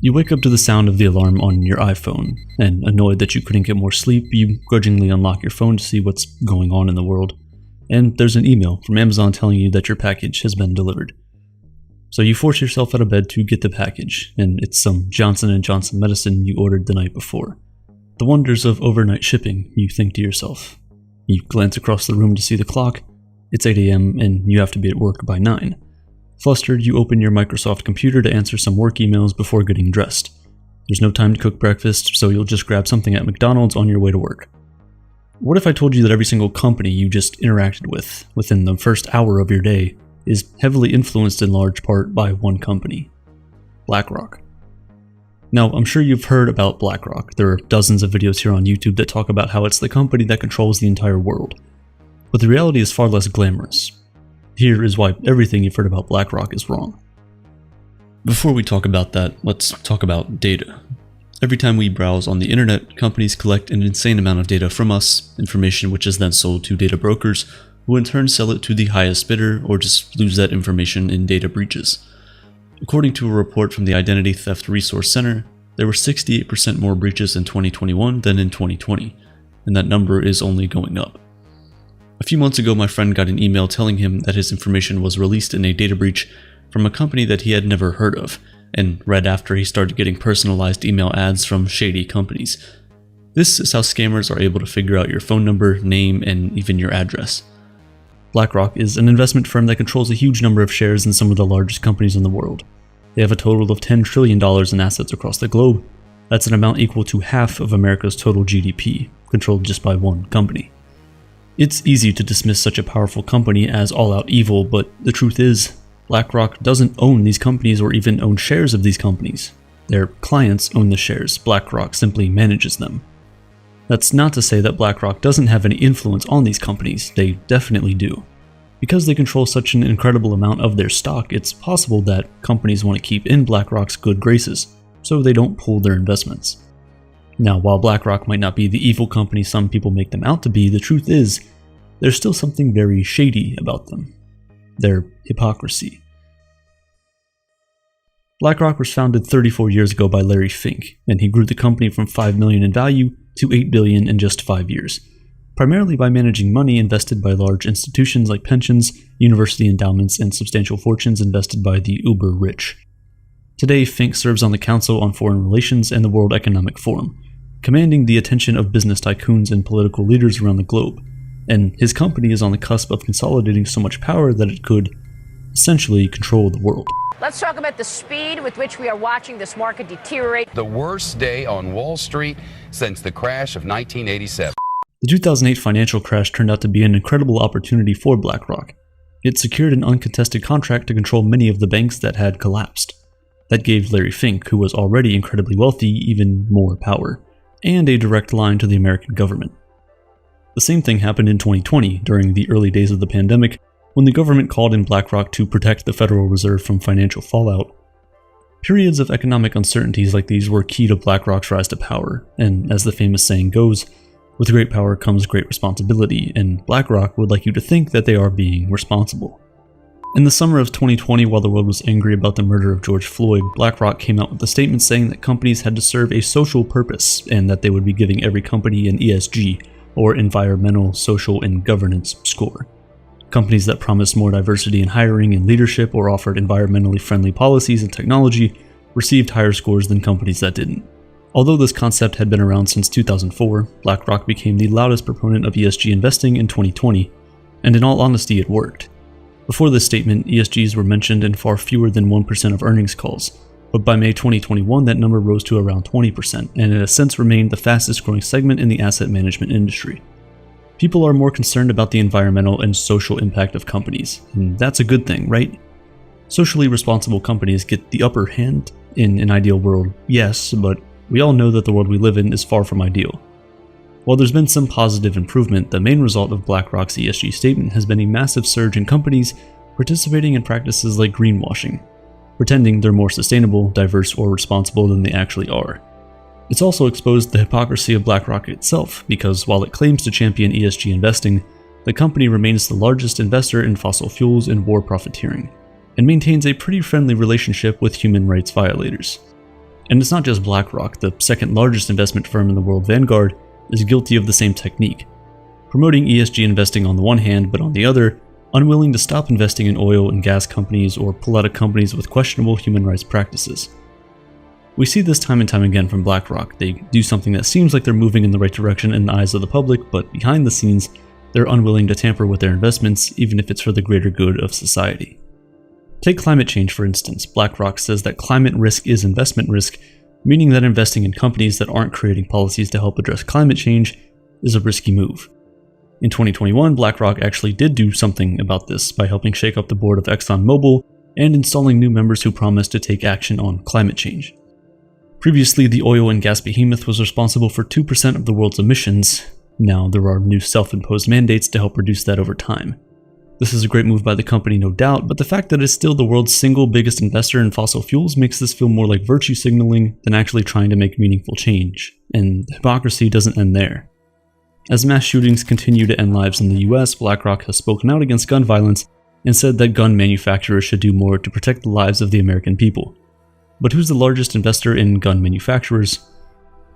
You wake up to the sound of the alarm on your iPhone, and annoyed that you couldn't get more sleep, you grudgingly unlock your phone to see what's going on in the world. And there's an email from Amazon telling you that your package has been delivered. So you force yourself out of bed to get the package, and it's some Johnson & Johnson medicine you ordered the night before. The wonders of overnight shipping, you think to yourself. You glance across the room to see the clock. It's 8 a.m. and you have to be at work by 9. Flustered, you open your Microsoft computer to answer some work emails before getting dressed. There's no time to cook breakfast, so you'll just grab something at McDonald's on your way to work. What if I told you that every single company you just interacted with within the first hour of your day is heavily influenced in large part by one company? BlackRock. Now, I'm sure you've heard about BlackRock. There are dozens of videos here on YouTube that talk about how it's the company that controls the entire world. But the reality is far less glamorous. Here is why everything you've heard about BlackRock is wrong. Before we talk about that, let's talk about data. Every time we browse on the internet, companies collect an insane amount of data from us, information which is then sold to data brokers, who in turn sell it to the highest bidder or just lose that information in data breaches. According to a report from the Identity Theft Resource Center, there were 68% more breaches in 2021 than in 2020, and that number is only going up. A few months ago, my friend got an email telling him that his information was released in a data breach from a company that he had never heard of, and right after he started getting personalized email ads from shady companies. This is how scammers are able to figure out your phone number, name, and even your address. BlackRock is an investment firm that controls a huge number of shares in some of the largest companies in the world. They have a total of $10 trillion in assets across the globe. That's an amount equal to half of America's total GDP, controlled just by one company. It's easy to dismiss such a powerful company as all-out evil, but the truth is, BlackRock doesn't own these companies or even own shares of these companies. Their clients own the shares, BlackRock simply manages them. That's not to say that BlackRock doesn't have any influence on these companies, they definitely do. Because they control such an incredible amount of their stock, it's possible that companies want to keep in BlackRock's good graces, so they don't pull their investments. Now, while BlackRock might not be the evil company some people make them out to be, the truth is, there's still something very shady about them. Their hypocrisy. BlackRock was founded 34 years ago by Larry Fink, and he grew the company from $5 million in value to $8 billion in just 5 years, primarily by managing money invested by large institutions like pensions, university endowments, and substantial fortunes invested by the uber-rich. Today, Fink serves on the Council on Foreign Relations and the World Economic Forum, commanding the attention of business tycoons and political leaders around the globe, and his company is on the cusp of consolidating so much power that it could essentially control the world. Let's talk about the speed with which we are watching this market deteriorate. The worst day on Wall Street since the crash of 1987. The 2008 financial crash turned out to be an incredible opportunity for BlackRock. It secured an uncontested contract to control many of the banks that had collapsed. That gave Larry Fink, who was already incredibly wealthy, even more power, and a direct line to the American government. The same thing happened in 2020, during the early days of the pandemic, when the government called in BlackRock to protect the Federal Reserve from financial fallout. Periods of economic uncertainties like these were key to BlackRock's rise to power, and as the famous saying goes, with great power comes great responsibility, and BlackRock would like you to think that they are being responsible. In the summer of 2020, while the world was angry about the murder of George Floyd, BlackRock came out with a statement saying that companies had to serve a social purpose and that they would be giving every company an ESG, or environmental, social, and governance score. Companies that promised more diversity in hiring and leadership or offered environmentally friendly policies and technology received higher scores than companies that didn't. Although this concept had been around since 2004, BlackRock became the loudest proponent of ESG investing in 2020, and in all honesty, it worked. Before this statement, ESGs were mentioned in far fewer than 1% of earnings calls, but by May 2021 that number rose to around 20%, and it has since remained the fastest growing segment in the asset management industry. People are more concerned about the environmental and social impact of companies, and that's a good thing, right? Socially responsible companies get the upper hand in an ideal world, yes, but we all know that the world we live in is far from ideal. While there's been some positive improvement, the main result of BlackRock's ESG statement has been a massive surge in companies participating in practices like greenwashing, pretending they're more sustainable, diverse, or responsible than they actually are. It's also exposed the hypocrisy of BlackRock itself, because while it claims to champion ESG investing, the company remains the largest investor in fossil fuels and war profiteering, and maintains a pretty friendly relationship with human rights violators. And it's not just BlackRock, the second largest investment firm in the world, Vanguard, is guilty of the same technique. Promoting ESG investing on the one hand, but on the other, unwilling to stop investing in oil and gas companies or pull out of companies with questionable human rights practices. We see this time and time again from BlackRock. They do something that seems like they're moving in the right direction in the eyes of the public, but behind the scenes, they're unwilling to tamper with their investments, even if it's for the greater good of society. Take climate change, for instance. BlackRock says that climate risk is investment risk, meaning that investing in companies that aren't creating policies to help address climate change is a risky move. In 2021, BlackRock actually did do something about this by helping shake up the board of ExxonMobil and installing new members who promised to take action on climate change. Previously, the oil and gas behemoth was responsible for 2% of the world's emissions. Now there are new self-imposed mandates to help reduce that over time. This is a great move by the company, no doubt, but the fact that it's still the world's single biggest investor in fossil fuels makes this feel more like virtue signaling than actually trying to make meaningful change. And the hypocrisy doesn't end there. As mass shootings continue to end lives in the US, BlackRock has spoken out against gun violence and said that gun manufacturers should do more to protect the lives of the American people. But who's the largest investor in gun manufacturers?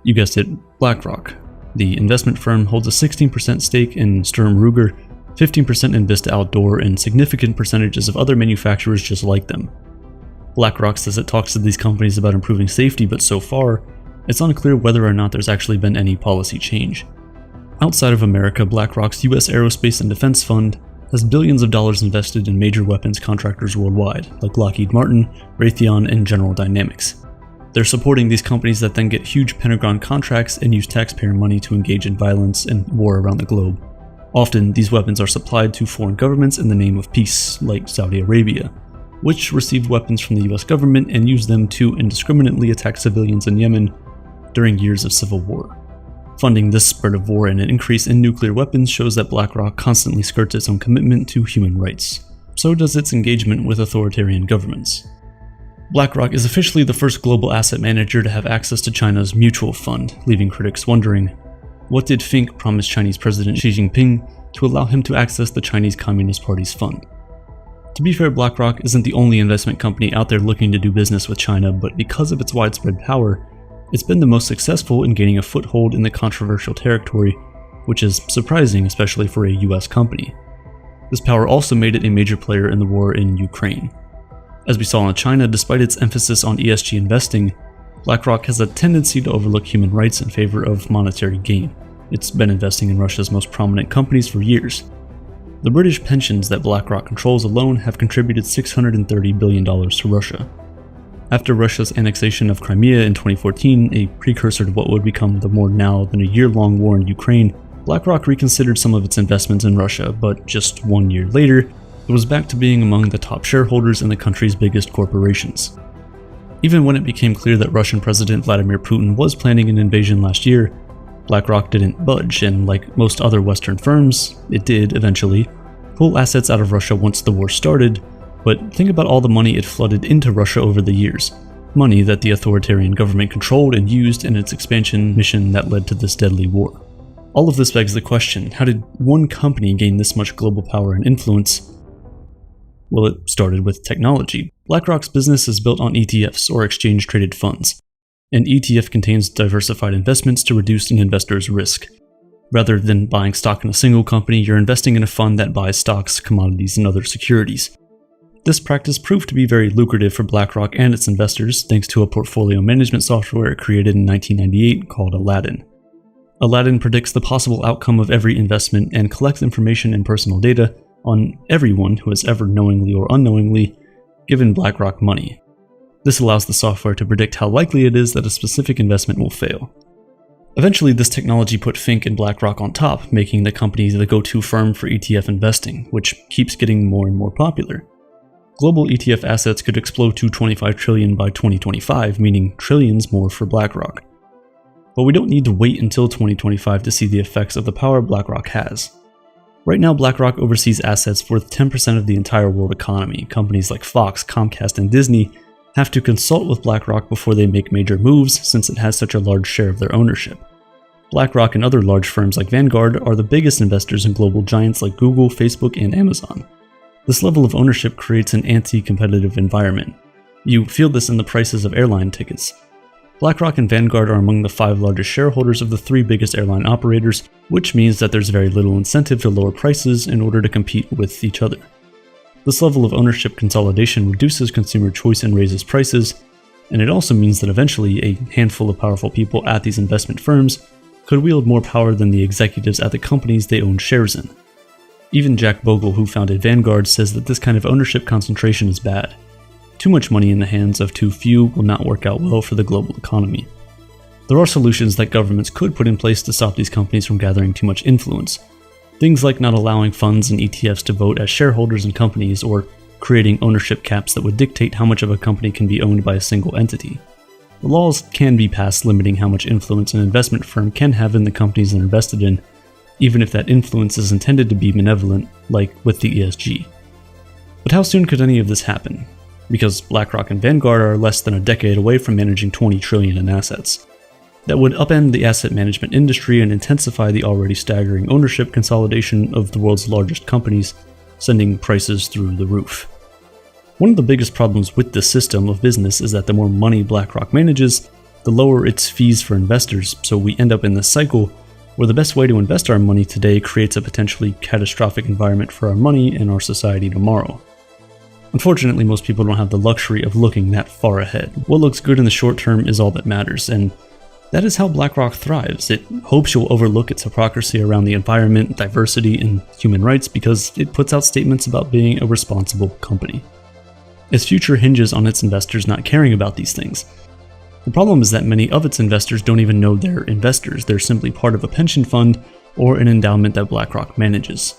You guessed it, BlackRock. The investment firm holds a 16% stake in Sturm Ruger, 15% in Vista Outdoor, and significant percentages of other manufacturers just like them. BlackRock says it talks to these companies about improving safety, but so far, it's unclear whether or not there's actually been any policy change. Outside of America, BlackRock's US Aerospace and Defense Fund has billions of dollars invested in major weapons contractors worldwide, like Lockheed Martin, Raytheon, and General Dynamics. They're supporting these companies that then get huge Pentagon contracts and use taxpayer money to engage in violence and war around the globe. Often, these weapons are supplied to foreign governments in the name of peace, like Saudi Arabia, which received weapons from the US government and used them to indiscriminately attack civilians in Yemen during years of civil war. Funding this spread of war and an increase in nuclear weapons shows that BlackRock constantly skirts its own commitment to human rights. So does its engagement with authoritarian governments. BlackRock is officially the first global asset manager to have access to China's mutual fund, leaving critics wondering, what did Fink promise Chinese President Xi Jinping to allow him to access the Chinese Communist Party's fund? To be fair, BlackRock isn't the only investment company out there looking to do business with China, but because of its widespread power, it's been the most successful in gaining a foothold in the controversial territory, which is surprising, especially for a US company. This power also made it a major player in the war in Ukraine. As we saw in China, despite its emphasis on ESG investing, BlackRock has a tendency to overlook human rights in favor of monetary gain. It's been investing in Russia's most prominent companies for years. The British pensions that BlackRock controls alone have contributed $630 billion to Russia. After Russia's annexation of Crimea in 2014, a precursor to what would become the more now than a year-long war in Ukraine, BlackRock reconsidered some of its investments in Russia, but just 1 year later, it was back to being among the top shareholders in the country's biggest corporations. Even when it became clear that Russian President Vladimir Putin was planning an invasion last year, BlackRock didn't budge, and like most other Western firms, it did, eventually, pull assets out of Russia once the war started. But think about all the money it flooded into Russia over the years. Money that the authoritarian government controlled and used in its expansion mission that led to this deadly war. All of this begs the question, how did one company gain this much global power and influence? Well, it started with technology. BlackRock's business is built on ETFs, or exchange-traded funds. An ETF contains diversified investments to reduce an investor's risk. Rather than buying stock in a single company, you're investing in a fund that buys stocks, commodities, and other securities. This practice proved to be very lucrative for BlackRock and its investors thanks to a portfolio management software it created in 1998 called Aladdin. Aladdin predicts the possible outcome of every investment and collects information and personal data on everyone who has ever knowingly or unknowingly given BlackRock money. This allows the software to predict how likely it is that a specific investment will fail. Eventually, this technology put Fink and BlackRock on top, making the company the go-to firm for ETF investing, which keeps getting more and more popular. Global ETF assets could explode to $25 trillion by 2025, meaning trillions more for BlackRock. But we don't need to wait until 2025 to see the effects of the power BlackRock has. Right now, BlackRock oversees assets worth 10% of the entire world economy. Companies like Fox, Comcast, and Disney have to consult with BlackRock before they make major moves, since it has such a large share of their ownership. BlackRock and other large firms like Vanguard are the biggest investors in global giants like Google, Facebook, and Amazon. This level of ownership creates an anti-competitive environment. You feel this in the prices of airline tickets. BlackRock and Vanguard are among the 5 largest shareholders of the 3 biggest airline operators, which means that there's very little incentive to lower prices in order to compete with each other. This level of ownership consolidation reduces consumer choice and raises prices, and it also means that eventually a handful of powerful people at these investment firms could wield more power than the executives at the companies they own shares in. Even Jack Bogle, who founded Vanguard, says that this kind of ownership concentration is bad. Too much money in the hands of too few will not work out well for the global economy. There are solutions that governments could put in place to stop these companies from gathering too much influence. Things like not allowing funds and ETFs to vote as shareholders in companies, or creating ownership caps that would dictate how much of a company can be owned by a single entity. The laws can be passed limiting how much influence an investment firm can have in the companies they're invested in, even if that influence is intended to be benevolent, like with the ESG. But how soon could any of this happen? Because BlackRock and Vanguard are less than a decade away from managing $20 trillion in assets. That would upend the asset management industry and intensify the already staggering ownership consolidation of the world's largest companies, sending prices through the roof. One of the biggest problems with this system of business is that the more money BlackRock manages, the lower its fees for investors, so we end up in this cycle where the best way to invest our money today creates a potentially catastrophic environment for our money and our society tomorrow. Unfortunately, most people don't have the luxury of looking that far ahead. What looks good in the short term is all that matters, and that is how BlackRock thrives. It hopes you'll overlook its hypocrisy around the environment, diversity, and human rights because it puts out statements about being a responsible company. Its future hinges on its investors not caring about these things. The problem is that many of its investors don't even know they're investors. They're simply part of a pension fund or an endowment that BlackRock manages.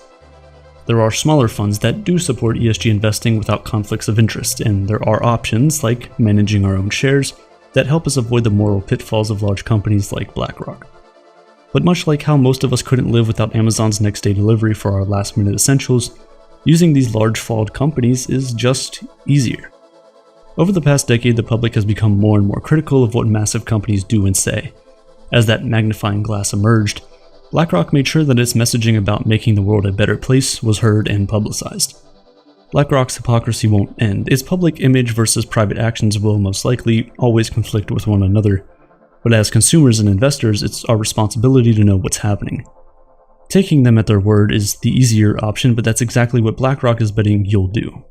There are smaller funds that do support ESG investing without conflicts of interest, and there are options, like managing our own shares, that help us avoid the moral pitfalls of large companies like BlackRock. But much like how most of us couldn't live without Amazon's next-day delivery for our last-minute essentials, using these large flawed companies is just easier. Over the past decade, the public has become more and more critical of what massive companies do and say. As that magnifying glass emerged, BlackRock made sure that its messaging about making the world a better place was heard and publicized. BlackRock's hypocrisy won't end. Its public image versus private actions will most likely always conflict with one another, but as consumers and investors, it's our responsibility to know what's happening. Taking them at their word is the easier option, but that's exactly what BlackRock is betting you'll do.